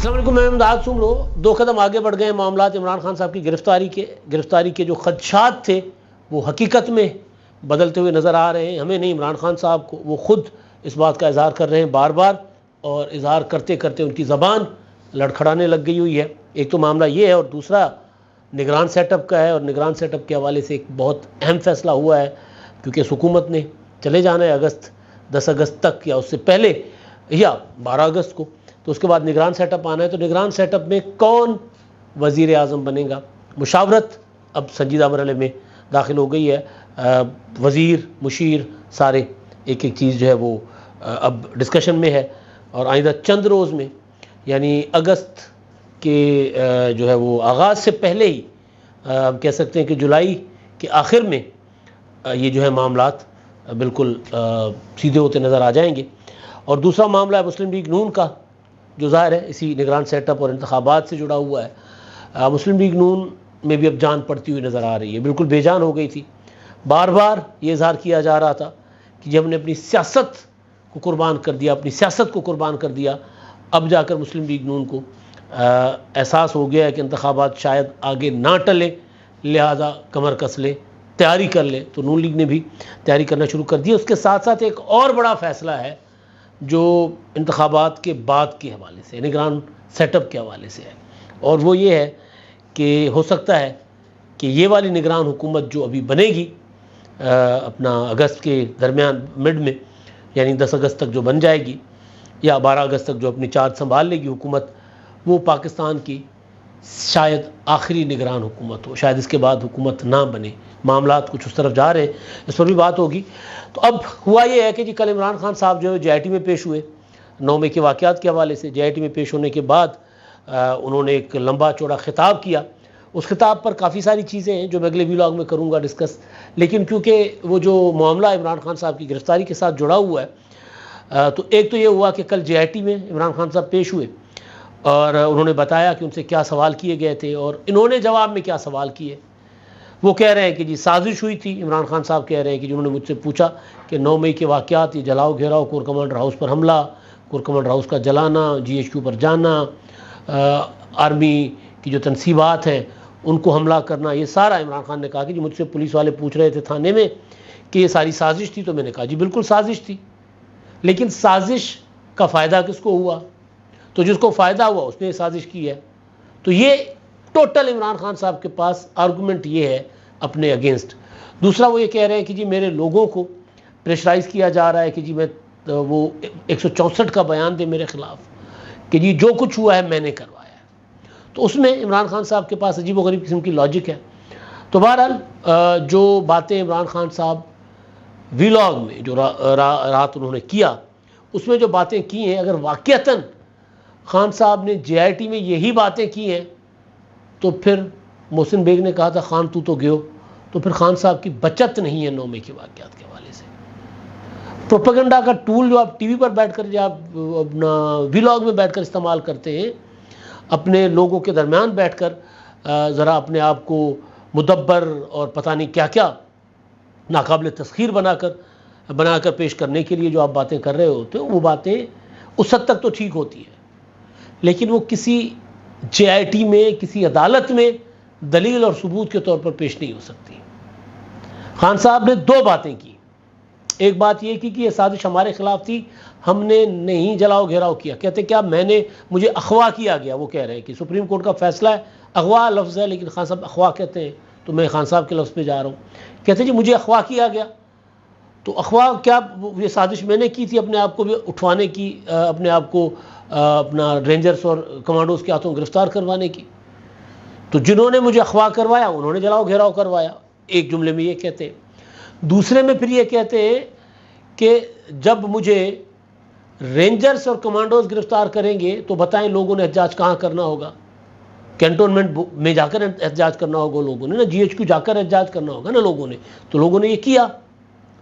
السلام علیکم، میں امداد سمرو۔ 2 قدم آگے بڑھ گئے ہیں معاملات عمران خان صاحب کی گرفتاری کے جو خدشات تھے وہ حقیقت میں بدلتے ہوئے نظر آ رہے ہیں۔ ہمیں نہیں، عمران خان صاحب کو، وہ خود اس بات کا اظہار کر رہے ہیں بار بار، اور اظہار کرتے کرتے ان کی زبان لڑکھڑانے لگ گئی ہوئی ہے۔ ایک تو معاملہ یہ ہے، اور دوسرا نگران سیٹ اپ کا ہے، اور نگران سیٹ اپ کے حوالے سے ایک بہت اہم فیصلہ ہوا ہے، کیونکہ حکومت نے چلے جانا ہے 10 اگست تک، یا اس سے پہلے، یا 12 اگست کو، تو اس کے بعد نگران سیٹ اپ آنا ہے۔ تو نگران سیٹ اپ میں کون وزیر اعظم بنے گا؟ مشاورت اب سنجیدہ مرحلے میں داخل ہو گئی ہے۔ وزیر، مشیر، سارے ایک ایک چیز جو ہے وہ اب ڈسکشن میں ہے، اور آئندہ چند روز میں، یعنی اگست کے جو ہے وہ آغاز سے پہلے ہی، ہم کہہ سکتے ہیں کہ جولائی کے آخر میں یہ جو ہے معاملات بالکل سیدھے ہوتے نظر آ جائیں گے۔ اور دوسرا معاملہ ہے مسلم لیگ نون کا، جو ظاہر ہے اسی نگران سیٹ اپ اور انتخابات سے جڑا ہوا ہے۔ مسلم لیگ نون میں بھی اب جان پڑتی ہوئی نظر آ رہی ہے، بالکل بے جان ہو گئی تھی۔ بار بار یہ اظہار کیا جا رہا تھا کہ جب ہم نے اپنی سیاست کو قربان کر دیا، اپنی سیاست کو قربان کر دیا، اب جا کر مسلم لیگ نون کو احساس ہو گیا ہے کہ انتخابات شاید آگے نہ ٹلے، لہذا کمر کس لے، تیاری کر لے۔ تو نون لیگ نے بھی تیاری کرنا شروع کر دی۔ اس کے ساتھ ساتھ ایک اور بڑا فیصلہ ہے جو انتخابات کے بعد کے حوالے سے، نگران سیٹ اپ کے حوالے سے ہے، اور وہ یہ ہے کہ ہو سکتا ہے کہ یہ والی نگران حکومت جو ابھی بنے گی اپنا اگست کے درمیان، مڈ میں، یعنی 10 اگست تک جو بن جائے گی، یا 12 اگست تک جو اپنی چارج سنبھال لے گی حکومت، وہ پاکستان کی شاید آخری نگران حکومت ہو، شاید اس کے بعد حکومت نہ بنے۔ معاملات کچھ اس طرف جا رہے ہیں، اس پر بھی بات ہوگی۔ تو اب ہوا یہ ہے کہ جی کل عمران خان صاحب جو ہے جے آئی ٹی میں پیش ہوئے 9 مئی کے واقعات کے حوالے سے۔ جے آئی ٹی میں پیش ہونے کے بعد انہوں نے ایک لمبا چوڑا خطاب کیا۔ اس خطاب پر کافی ساری چیزیں ہیں جو میں اگلے ویلاگ میں کروں گا ڈسکس، لیکن کیونکہ وہ جو معاملہ عمران خان صاحب کی گرفتاری کے ساتھ جڑا ہوا ہے، تو ایک تو یہ ہوا کہ کل جے آئی ٹی میں عمران خان صاحب پیش ہوئے، اور انہوں نے بتایا کہ ان سے کیا سوال کیے گئے تھے، اور انہوں نے جواب میں کیا سوال کیے۔ وہ کہہ رہے ہیں کہ جی سازش ہوئی تھی۔ عمران خان صاحب کہہ رہے ہیں کہ جنہوں نے مجھ سے پوچھا کہ 9 مئی کے واقعات، یہ جلاؤ گھیراؤ، کور کمانڈر ہاؤس پر حملہ، کور کمانڈر ہاؤس کا جلانا، جی ایچ کیو پر جانا، آرمی کی جو تنصیبات ہیں ان کو حملہ کرنا، یہ سارا عمران خان نے کہا کہ جی مجھ سے پولیس والے پوچھ رہے تھے تھانے میں کہ یہ ساری سازش تھی، تو میں نے کہا جی بالکل سازش تھی۔ لیکن سازش کا فائدہ کس کو ہوا؟ تو جس کو فائدہ ہوا اس نے یہ سازش کی ہے۔ تو یہ ٹوٹل عمران خان صاحب کے پاس آرگومنٹ یہ ہے اپنے اگینسٹ۔ دوسرا وہ یہ کہہ رہے ہیں کہ جی میرے لوگوں کو پریشرائز کیا جا رہا ہے کہ جی میں وہ 164 کا بیان دے میرے خلاف، کہ جی جو کچھ ہوا ہے میں نے کروایا ہے۔ تو اس میں عمران خان صاحب کے پاس عجیب و غریب قسم کی لاجک ہے۔ تو بہرحال جو باتیں عمران خان صاحب ویلاگ میں جو رات انہوں نے کیا، اس میں جو باتیں کی ہیں، اگر واقعتاً خان صاحب نے جے آئی ٹی میں یہی باتیں کی ہیں، تو پھر محسن بیگ نے کہا تھا خان تو گئو، تو پھر خان صاحب کی بچت نہیں ہے 9 مئی کے واقعات کے حوالے سے۔ پروپیگنڈا کا ٹول جو آپ ٹی وی پر بیٹھ کر، یا اپنا ویلاگ میں بیٹھ کر استعمال کرتے ہیں، اپنے لوگوں کے درمیان بیٹھ کر ذرا اپنے آپ کو مدبر اور پتہ نہیں کیا کیا ناقابل تسخیر بنا کر پیش کرنے کے لیے جو آپ باتیں کر رہے ہوتے ہیں، وہ باتیں اس حد تک تو ٹھیک ہوتی ہیں، لیکن وہ کسی جے آئی ٹی میں، کسی عدالت میں دلیل اور ثبوت کے طور پر پیش نہیں ہو سکتی۔ خان صاحب نے 2 باتیں کی۔ ایک بات یہ کی کہ یہ سازش ہمارے خلاف تھی، ہم نے نہیں جلاؤ گھیراؤ کیا۔ کہتے کیا؟ مجھے اغوا کیا گیا۔ وہ کہہ رہے ہیں کہ سپریم کورٹ کا فیصلہ ہے، اغوا لفظ ہے، لیکن خان صاحب اغوا کہتے ہیں، تو میں خان صاحب کے لفظ پہ جا رہا ہوں۔ کہتے جی مجھے اغوا کیا گیا۔ تو اغوا کیا؟ یہ سازش میں نے کی تھی اپنے آپ کو بھی اٹھوانے کی، اپنے آپ کو اپنا رینجرز اور کمانڈوز کے ہاتھوں گرفتار کروانے کی۔ تو جنہوں نے مجھے اغوا کروایا انہوں نے جلاؤ گھیراؤ کروایا، ایک جملے میں یہ کہتے ہیں۔ دوسرے میں پھر یہ کہتے ہیں کہ جب مجھے رینجرز اور کمانڈوز گرفتار کریں گے تو بتائیں لوگوں نے احتجاج کہاں کرنا ہوگا؟ کینٹونمنٹ میں جا کر احتجاج کرنا ہوگا لوگوں نے نا، جی ایچ کیو جا کر احتجاج کرنا ہوگا نا لوگوں نے۔ تو لوگوں نے یہ کیا،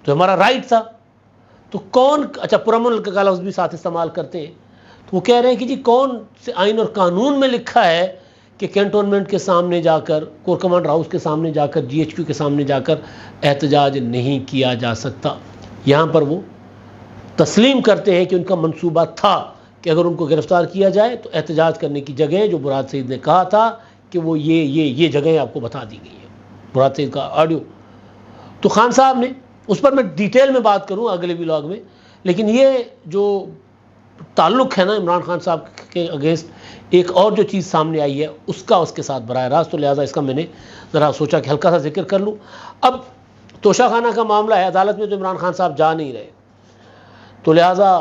تو ہمارا رائٹ تھا۔ تو کون، اچھا پرامن کا لفظ بھی ساتھ استعمال کرتے ہیں۔ تو وہ کہہ رہے ہیں کہ جی کون سے آئین اور قانون میں لکھا ہے کہ کینٹونمنٹ کے سامنے جا کر، کور کمانڈر ہاؤس کے سامنے جا کر، جی ایچ کیو کے سامنے جا کر احتجاج نہیں کیا جا سکتا؟ یہاں پر وہ تسلیم کرتے ہیں کہ ان کا منصوبہ تھا کہ اگر ان کو گرفتار کیا جائے تو احتجاج کرنے کی جگہ جو مراد سعید نے کہا تھا کہ وہ یہ جگہیں آپ کو بتا دی گئی ہیں، مراد سعید کا آڈیو. تو خان صاحب نے اس پر میں ڈیٹیل میں بات کروں اگلے ولاگ میں، لیکن یہ جو تعلق ہے نا عمران خان صاحب کے اگینسٹ، ایک اور جو چیز سامنے آئی ہے اس کے ساتھ براہ راست، تو لہٰذا اس کا میں نے ذرا سوچا کہ ہلکا سا ذکر کر لوں. اب توشہ خانہ کا معاملہ ہے، عدالت میں تو عمران خان صاحب جا نہیں رہے، تو لہٰذا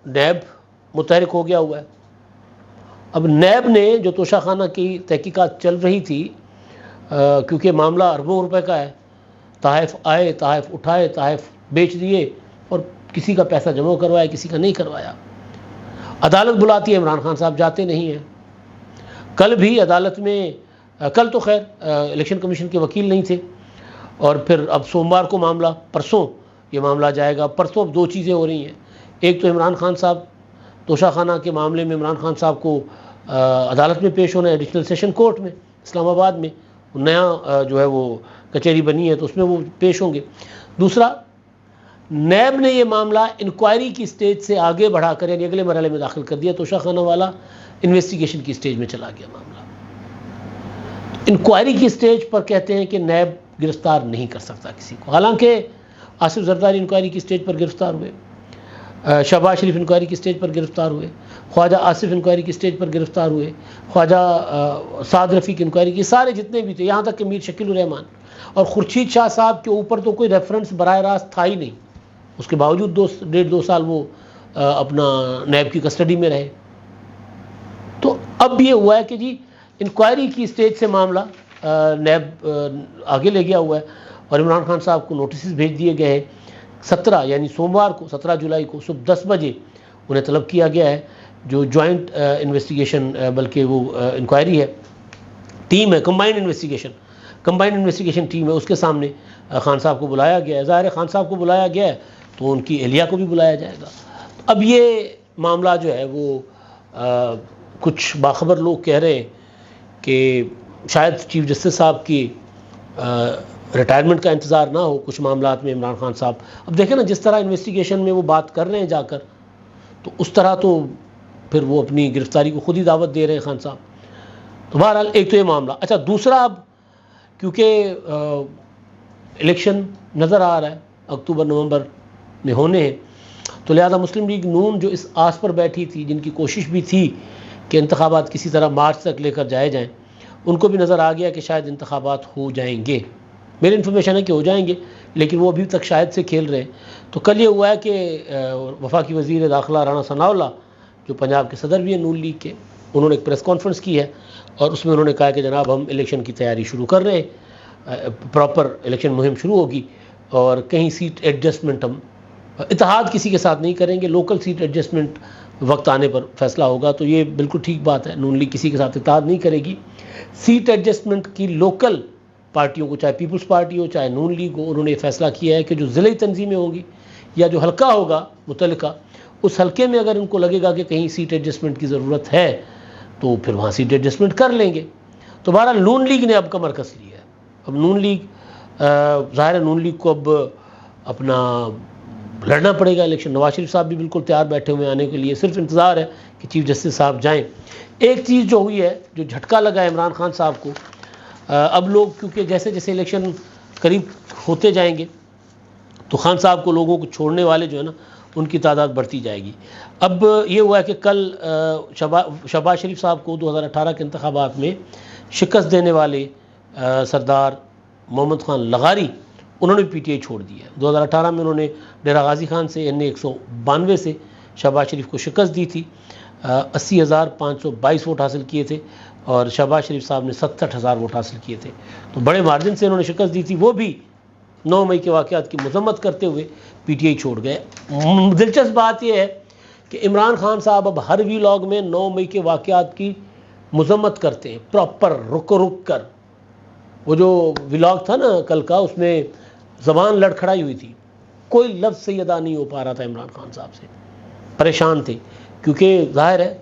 نیب متحرک ہو گیا ہوا ہے. اب نیب نے جو توشہ خانہ کی تحقیقات چل رہی تھی، کیونکہ معاملہ اربوں روپے کا ہے، تحائف آئے، تحائف اٹھائے، تحائف بیچ دیے اور کسی کا پیسہ جمع کروایا، کسی کا نہیں کروایا. عدالت بلاتی ہے، عمران خان صاحب جاتے نہیں ہیں. کل بھی عدالت میں، کل تو خیر الیکشن کمیشن کے وکیل نہیں تھے، اور پھر اب سوموار کو معاملہ، پرسوں یہ معاملہ جائے گا. پرسوں اب دو چیزیں ہو رہی ہیں، ایک تو عمران خان صاحب توشہ خانہ کے معاملے میں عمران خان صاحب کو عدالت میں پیش ہونا ہے، ایڈیشنل سیشن کورٹ میں اسلام آباد میں، نیا جو ہے وہ کچہری بنی ہے تو اس میں وہ پیش ہوں گے. دوسرا، نیب نے یہ معاملہ انکوائری کی سٹیج سے آگے بڑھا کر یعنی اگلے مرحلے میں داخل کر دیا. توشہ خانہ والا انویسٹیگیشن کی سٹیج میں چلا گیا معاملہ. انکوائری کی سٹیج پر کہتے ہیں کہ نیب گرفتار نہیں کر سکتا کسی کو، حالانکہ آصف زرداری انکوائری کی سٹیج پر گرفتار ہوئے، شہباز شریف انکوائری کی سٹیج پر گرفتار ہوئے، خواجہ آصف انکوائری کی سٹیج پر گرفتار ہوئے، خواجہ سعد رفیق انکوائری کی، سارے جتنے بھی تھے، یہاں تک کہ میر شکیل الرحمان اور خورشید شاہ صاحب کے اوپر تو کوئی ریفرنس براہ راست تھا ہی نہیں. اس کے باوجود 1.5-2 سال وہ اپنا نیب کی کسٹڈی میں رہے. تو اب یہ ہوا ہے کہ جی انکوائری کی سٹیج سے معاملہ نیب آگے لے گیا ہوا ہے، اور عمران خان صاحب کو نوٹسز بھیج دیے گئے ہیں. 17 یعنی سوموار کو 17 جولائی کو صبح 10 بجے انہیں طلب کیا گیا ہے. جو جوائنٹ انویسٹیگیشن بلکہ وہ انکوائری ہے، ٹیم ہے، کمبائنڈ انویسٹیگیشن ٹیم ہے، اس کے سامنے خان صاحب کو بلایا گیا ہے. ظاہر ہے خان صاحب کو بلایا گیا ہے تو ان کی اہلیہ کو بھی بلایا جائے گا. اب یہ معاملہ جو ہے وہ کچھ باخبر لوگ کہہ رہے ہیں کہ شاید چیف جسٹس صاحب کی ریٹائرمنٹ کا انتظار نہ ہو کچھ معاملات میں عمران خان صاحب. اب دیکھیں نا جس طرح انویسٹیگیشن میں وہ بات کر رہے ہیں جا کر، تو اس طرح تو پھر وہ اپنی گرفتاری کو خود ہی دعوت دے رہے ہیں خان صاحب. تو بہرحال ایک تو یہ معاملہ. اچھا، دوسرا، اب کیونکہ الیکشن نظر آ رہا ہے اکتوبر نومبر میں ہونے ہیں، تو لہذا مسلم لیگ نون جو اس آس پر بیٹھی تھی، جن کی کوشش بھی تھی کہ انتخابات کسی طرح مارچ تک لے کر جائے جائیں، ان کو بھی نظر آ گیا کہ شاید انتخابات ہو جائیں گے. میری انفارمیشن ہے کہ ہو جائیں گے، لیکن وہ ابھی تک شاید سے کھیل رہے ہیں. تو کل یہ ہوا ہے کہ وفاقی وزیر داخلہ رانا ثناءاللہ، جو پنجاب کے صدر بھی ہیں نون لیگ کے، انہوں نے ایک پریس کانفرنس کی ہے، اور اس میں انہوں نے کہا کہ جناب ہم الیکشن کی تیاری شروع کر رہے ہیں، پراپر الیکشن مہم شروع ہوگی، اور کہیں سیٹ ایڈجسٹمنٹ ہم اتحاد کسی کے ساتھ نہیں کریں گے، لوکل سیٹ ایڈجسٹمنٹ وقت آنے پر فیصلہ ہوگا. تو یہ بالکل ٹھیک بات ہے، نون لیگ کسی کے ساتھ اتحاد نہیں کرے گی. سیٹ ایڈجسٹمنٹ کی لوکل پارٹیوں کو، چاہے پیپلز پارٹی ہو چاہے نون لیگ ہو، انہوں نے یہ فیصلہ کیا ہے کہ جو ضلعی تنظیمیں ہوں گی یا جو حلقہ ہوگا متعلقہ، اس حلقے میں اگر ان کو لگے گا کہ کہیں سیٹ ایڈجسٹمنٹ کی ضرورت ہے تو پھر وہاں سیٹ ایڈجسٹمنٹ کر لیں گے. تو بہرحال نون لیگ نے اب کمر کس لیا ہے. اب نون لیگ، ظاہر ہے نون لیگ کو اب اپنا لڑنا پڑے گا الیکشن. نواز شریف صاحب بھی بالکل تیار بیٹھے ہوئے آنے کے لیے، صرف انتظار ہے کہ چیف جسٹس صاحب جائیں. ایک چیز جو ہوئی ہے، جو جھٹکا لگا ہے عمران خان صاحب کو، اب لوگ کیونکہ جیسے جیسے الیکشن قریب ہوتے جائیں گے تو خان صاحب کو لوگوں کو چھوڑنے والے جو ہے نا ان کی تعداد بڑھتی جائے گی. اب یہ ہوا ہے کہ کل شہباز شریف صاحب کو 2018 کے انتخابات میں شکست دینے والے سردار محمد خان لغاری، انہوں نے پی ٹی آئی چھوڑ دی ہے. 2018 میں انہوں نے ڈیرہ غازی خان سے یعنی 192 سے شہباز شریف کو شکست دی تھی، 80,522 ووٹ حاصل کیے تھے، اور شہباز شریف صاحب نے 67,000 ووٹ حاصل کیے تھے. تو بڑے مارجن سے انہوں نے شکست دی تھی. وہ بھی 9 مئی کے واقعات کی مذمت کرتے ہوئے پی ٹی آئی چھوڑ گئے. دلچسپ بات یہ ہے کہ عمران خان صاحب اب ہر ویلاگ میں 9 مئی کے واقعات کی مذمت کرتے ہیں، پراپر رک کر. وہ جو ویلاگ تھا نا کل کا، اس میں زبان لڑکھڑائی ہوئی تھی، کوئی لفظ صحیح ادا نہیں ہو پا رہا تھا عمران خان صاحب سے، پریشان تھے. کیونکہ ظاہر ہے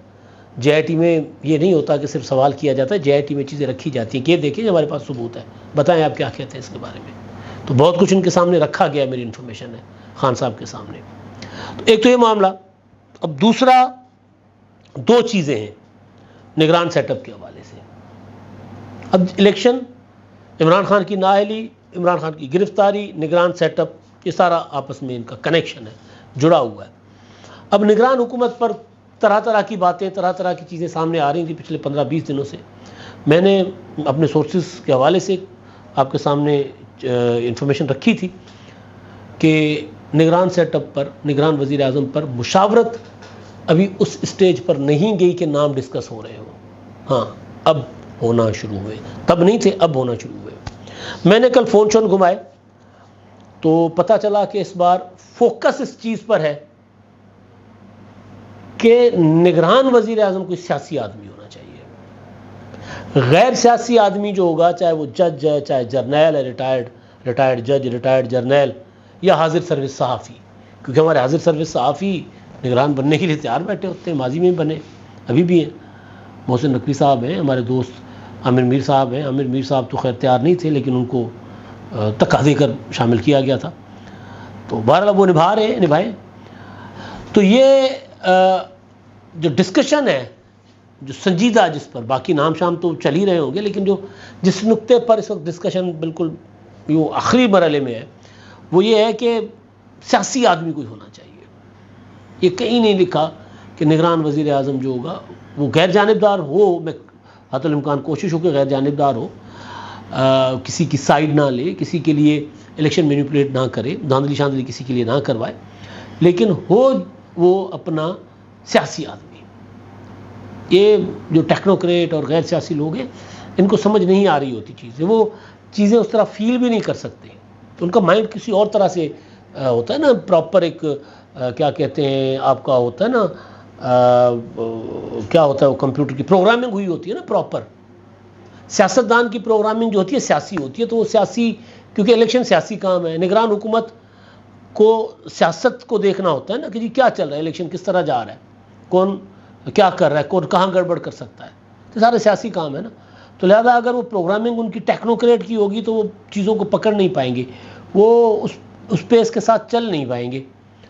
جے آئی ٹی میں یہ نہیں ہوتا کہ صرف سوال کیا جاتا ہے، جے آئی ٹی میں چیزیں رکھی جاتی ہیں کہ یہ دیکھیں ہمارے پاس ثبوت ہے، بتائیں آپ کیا کہتے ہیں اس کے بارے میں. تو بہت کچھ ان کے سامنے رکھا گیا ہے، میری انفارمیشن ہے خان صاحب کے سامنے. تو ایک تو یہ معاملہ. اب دوسرا دو چیزیں ہیں نگران سیٹ اپ کے حوالے سے. اب الیکشن، عمران خان کی نااہلی، عمران خان کی گرفتاری، نگران سیٹ اپ، یہ سارا آپس میں ان کا کنیکشن ہے، جڑا ہوا ہے. اب نگران حکومت پر طرح طرح کی باتیں، طرح طرح کی چیزیں سامنے آ رہی تھیں پچھلے 15-20 دنوں سے. میں نے اپنے سورسز کے حوالے سے آپ کے سامنے انفارمیشن رکھی تھی کہ نگران سیٹ اپ پر، نگران وزیر اعظم پر مشاورت ابھی اس اسٹیج پر نہیں گئی کہ نام ڈسکس ہو رہے ہوں. ہاں اب ہونا شروع ہوئے، تب نہیں تھے، اب ہونا شروع ہوئے. میں نے کل فون شون گھمائے تو پتہ چلا کہ اس بار فوکس اس چیز پر ہے کہ نگران وزیر اعظم کوئی سیاسی آدمی ہونا چاہیے. غیر سیاسی آدمی جو ہوگا، چاہے وہ جج ہے، چاہے جرنیل ہے، ریٹائرڈ جج، ریٹائرڈ جرنیل، یا حاضر سروس صحافی، کیونکہ ہمارے حاضر سروس صحافی نگران بننے کے لیے تیار بیٹھے ہوتے ہیں، ماضی میں بھی بنے، ابھی بھی ہیں. محسن نقوی صاحب ہیں، ہمارے دوست عامر میر صاحب ہیں. عامر میر صاحب تو خیر تیار نہیں تھے، لیکن ان کو تقاضے دے کر شامل کیا گیا تھا. تو بہرحال وہ نبھائیں. تو یہ جو ڈسکشن ہے، جو سنجیدہ، جس پر باقی نام شام تو چل ہی رہے ہوں گے، لیکن جس نقطے پر اس وقت ڈسکشن بالکل یوں آخری مرحلے میں ہے، وہ یہ ہے کہ سیاسی آدمی کوئی ہونا چاہیے. یہ کہیں نہیں لکھا کہ نگران وزیر اعظم جو ہوگا وہ غیر جانبدار ہو. میں حتی الامکان کوشش ہو کہ غیر جانبدار ہو، کسی کی سائیڈ نہ لے، کسی کے لیے الیکشن مینیپولیٹ نہ کرے، دھاندلی شاندلی کسی کے لیے نہ کروائے، لیکن ہو وہ اپنا سیاسی آدمی. یہ جو ٹیکنوکریٹ اور غیر سیاسی لوگ ہیں، ان کو سمجھ نہیں آ رہی ہوتی چیزیں، وہ چیزیں اس طرح فیل بھی نہیں کر سکتے. تو ان کا مائنڈ کسی اور طرح سے ہوتا ہے نا، پراپر ایک کیا کہتے ہیں آپ کا ہوتا ہے نا، کیا ہوتا ہے وہ کمپیوٹر کی پروگرامنگ ہوئی ہوتی ہے نا پراپر. سیاستدان کی پروگرامنگ جو ہوتی ہے سیاسی ہوتی ہے، تو وہ سیاسی، کیونکہ الیکشن سیاسی کام ہے. نگران حکومت کو سیاست کو دیکھنا ہوتا ہے نا کہ جی کیا چل رہا ہے، الیکشن کس طرح جا رہا ہے، کون کیا کر رہا ہے، کون کہاں گڑبڑ کر سکتا ہے. تو سارے سیاسی کام ہے نا. تو لہذا اگر وہ پروگرامنگ ان کی ٹیکنوکریٹ کی ہوگی تو وہ چیزوں کو پکڑ نہیں پائیں گے، وہ اس پیس کے ساتھ چل نہیں پائیں گے.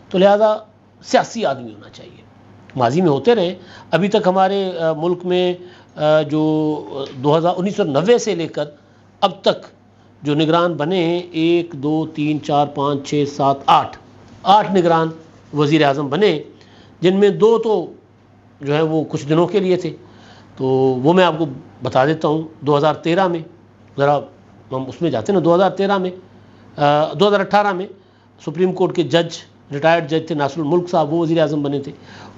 تو لہذا سیاسی آدمی ہونا چاہیے. ماضی میں ہوتے رہے. ابھی تک ہمارے ملک میں جو 1990 سے لے کر اب تک جو نگران بنے ہیں، 1 2 3 4 5 6 7 8 نگران وزیر اعظم بنے، جن میں 2 تو جو ہے وہ کچھ دنوں کے لیے تھے. تو وہ میں آپ کو بتا دیتا ہوں. 2013 میں ذرا ہم اس میں جاتے ہیں نا، 2018 میں سپریم کورٹ کے جج، ریٹائرڈ جج تھے ناصر الملک صاحب، وہ وزیر اعظم بنے تھے.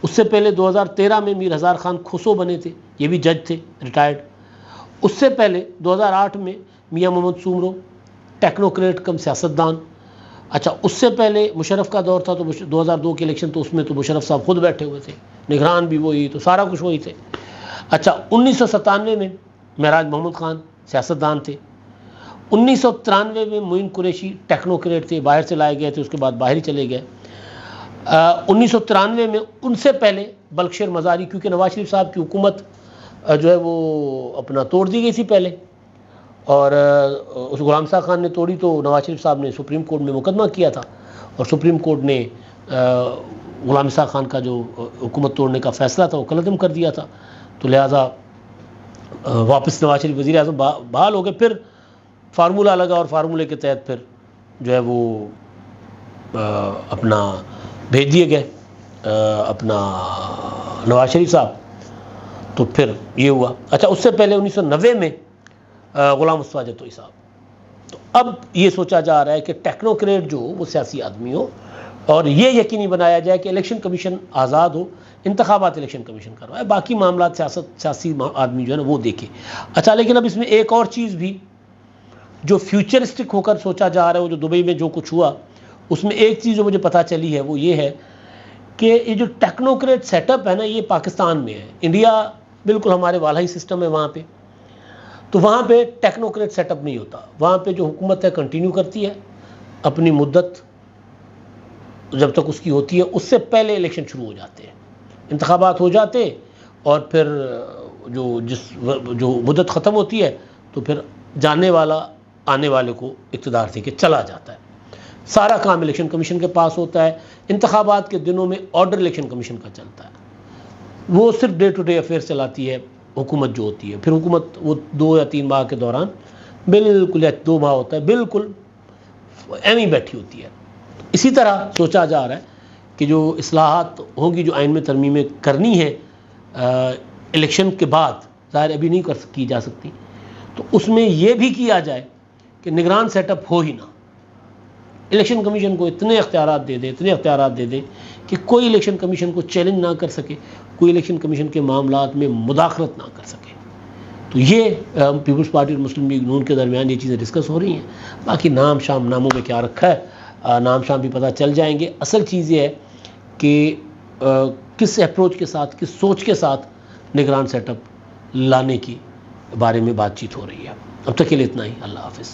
اس سے پہلے 2013 میں میر ہزار خان کھسرو بنے تھے، یہ بھی جج تھے ریٹائرڈ. اس سے پہلے 2008 میں میاں محمد سومرو، ٹیکنوکریٹ کم سیاستدان. اچھا اس سے پہلے مشرف کا دور تھا، تو 2002 کے الیکشن، تو اس میں تو مشرف صاحب خود بیٹھے ہوئے تھے، نگران بھی وہی، تو سارا کچھ وہی تھے. اچھا 1997 میں معراج محمد خان سیاستدان تھے. 1993 میں معین قریشی ٹیکنوکریٹ تھے، باہر سے لائے گئے تھے، اس کے بعد باہر ہی چلے گئے. 1993 میں ان سے پہلے بلخشیر مزاری، کیونکہ نواز شریف صاحب کی حکومت جو ہے وہ اپنا توڑ دی گئی تھی پہلے، اور اس غلام صاحب خان نے توڑی، تو نواز شریف صاحب نے سپریم کورٹ میں مقدمہ کیا تھا، اور سپریم کورٹ نے غلام صاحب خان کا جو حکومت توڑنے کا فیصلہ تھا وہ کلعدم کر دیا تھا. تو لہٰذا واپس نواز شریف وزیر اعظم بحال ہو گئے. پھر فارمولہ لگا، اور فارمولے کے تحت پھر جو ہے وہ اپنا بھیج دیے گئے اپنا نواز شریف صاحب. تو پھر یہ ہوا. اچھا اس سے پہلے 1990 میں غلام مصطفیٰ جتوئی صاحب. تو اب یہ سوچا جا رہا ہے کہ ٹیکنوکریٹ جو ہو وہ سیاسی آدمی ہو، اور یہ یقینی بنایا جائے کہ الیکشن کمیشن آزاد ہو، انتخابات الیکشن کمیشن کروائے، باقی معاملات سیاسی آدمی جو ہے نا وہ دیکھے. اچھا لیکن اب اس میں ایک اور چیز بھی جو فیوچرسٹک ہو کر سوچا جا رہا ہے، وہ جو دبئی میں جو کچھ ہوا، اس میں ایک چیز جو مجھے پتہ چلی ہے وہ یہ ہے کہ یہ جو ٹیکنوکریٹ سیٹ اپ ہے نا، یہ پاکستان میں ہے. انڈیا بالکل ہمارے والا ہی سسٹم ہے وہاں پہ، تو وہاں پہ ٹیکنوکریٹ سیٹ اپ نہیں ہوتا. وہاں پہ جو حکومت ہے کنٹینیو کرتی ہے اپنی مدت جب تک اس کی ہوتی ہے، اس سے پہلے الیکشن شروع ہو جاتے ہیں، انتخابات ہو جاتے، اور پھر جو مدت ختم ہوتی ہے تو پھر جانے والا آنے والے کو اقتدار دے کے چلا جاتا ہے. سارا کام الیکشن کمیشن کے پاس ہوتا ہے. انتخابات کے دنوں میں آرڈر الیکشن کمیشن کا چلتا ہے. وہ صرف ڈے ٹو ڈے افیئر چلاتی ہے حکومت جو ہوتی ہے. پھر حکومت وہ 2 یا 3 ماہ کے دوران بالکل، یا 2 ماہ ہوتا ہے، بالکل ایویں بیٹھی ہوتی ہے. اسی طرح سوچا جا رہا ہے کہ جو اصلاحات ہوں گی، جو آئین میں ترمیمیں کرنی ہے الیکشن کے بعد، ظاہر ابھی نہیں کی جا سکتی، تو اس میں یہ بھی کیا جائے کہ نگران سیٹ اپ ہو ہی نہ. الیکشن کمیشن کو اتنے اختیارات دے دیں کہ کوئی الیکشن کمیشن کو چیلنج نہ کر سکے، کوئی الیکشن کمیشن کے معاملات میں مداخلت نہ کر سکے. تو یہ پیپلز پارٹی اور مسلم لیگ نون کے درمیان یہ چیزیں ڈسکس ہو رہی ہیں. باقی ناموں میں کیا رکھا ہے، نام شام بھی پتہ چل جائیں گے. اصل چیز یہ ہے کہ کس اپروچ کے ساتھ، کس سوچ کے ساتھ نگران سیٹ اپ لانے کی بارے میں بات چیت ہو رہی ہے. اب تک کے لیے اتنا ہی. اللہ حافظ.